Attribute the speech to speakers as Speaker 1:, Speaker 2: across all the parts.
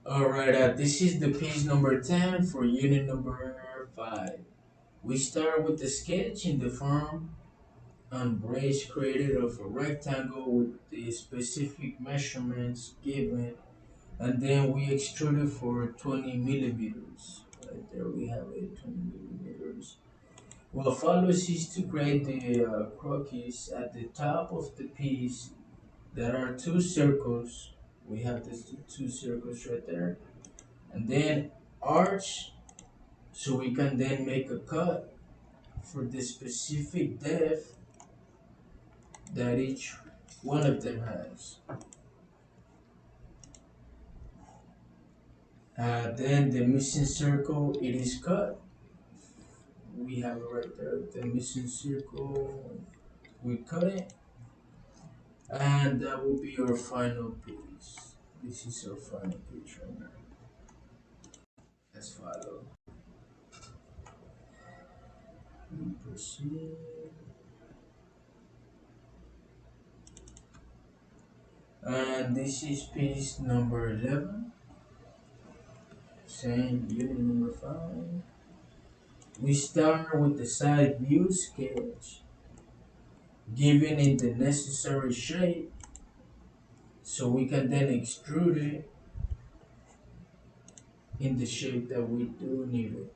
Speaker 1: Alright, this is the piece number 10 for unit number 5. We start with the sketch in the form and brace created of a rectangle with the specific measurements given, and then we extrude it for 20 millimeters. Right there we have it, 20 millimeters. What follows is to create the croquis at the top of the piece. There are two circles. We have these two circles right there, and then arch, so we can then make a cut for the specific depth that each one of them has. Then the missing circle, it is cut. We have it right there, the missing circle, we cut it, and that will be our final piece. This is our final piece right now. Let's follow. We proceed. And this is piece number 11. Same unit number 5. We start with the side view sketch, giving it the necessary shape, so we can then extrude it in the shape that we do need it.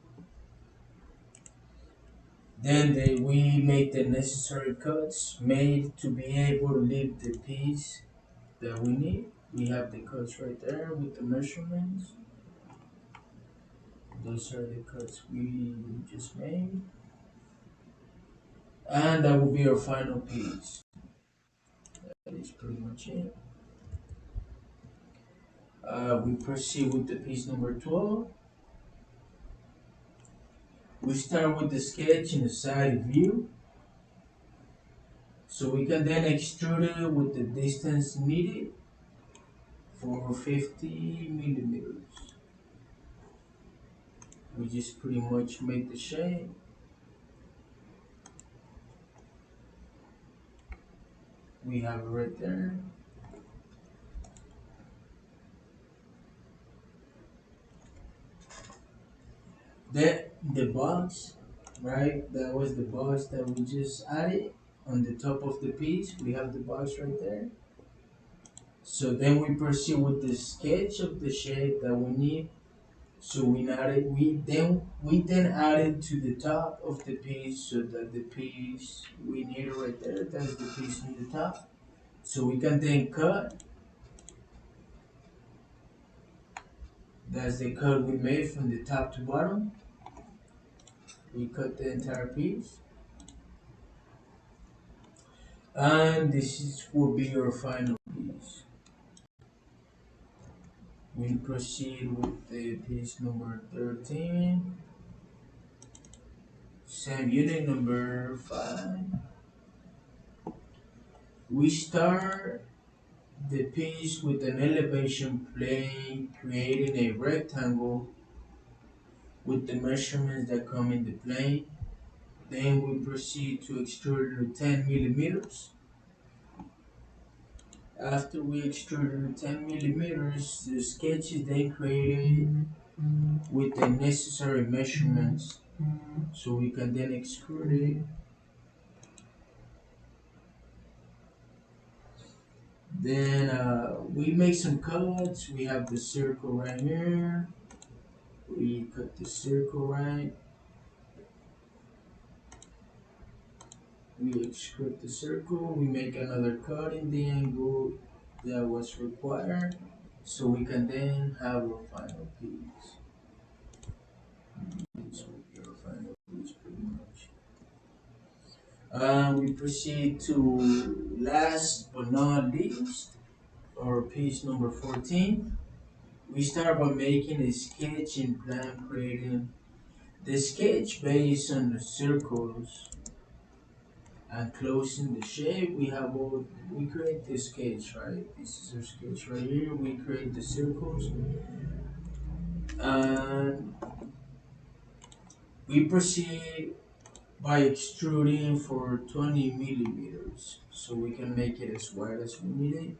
Speaker 1: Then we make the necessary cuts made to be able to leave the piece that we need. We have the cuts right there with the measurements. Those are the cuts we just made. And that will be our final piece. That is pretty much it. We proceed with the piece number 12. We start with the sketch in the side view, so we can then extrude it with the distance needed for 50 millimeters. We just pretty much make the shape. We have it right there. Then the box, right? That was the box that we just added on the top of the piece. We have the box right there. So then we proceed with the sketch of the shape that we need. So we then add it to the top of the piece, so that the piece we need it right there. That's the piece on the top. So we can then cut. That's the cut we made from the top to bottom. We cut the entire piece. And will be your final piece. We proceed with the piece number 13. Same unit number 5. We start the piece with an elevation plane, creating a rectangle with the measurements that come in the plane. Then we proceed to extrude 10 millimeters. After we extrude 10 millimeters, the sketch is then created with the necessary measurements, so we can then extrude it. Then we make some cuts. We have the circle right here. We cut the circle right. We extrude the circle. We make another cut in the angle that was required, so we can then have our final piece. This will be our final piece pretty much. We proceed to last but not least, our piece number 14. We start by making a sketch in plan, creating the sketch based on the circles and closing the shape. We create the sketch, right? This is our sketch right here. We create the circles and we proceed by extruding for 20 millimeters, so we can make it as wide as we need it.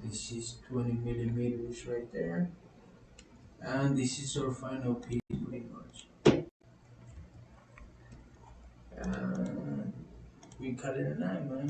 Speaker 1: This is 20 millimeters right there. And this is our final piece pretty much. And we cut it a nine, man.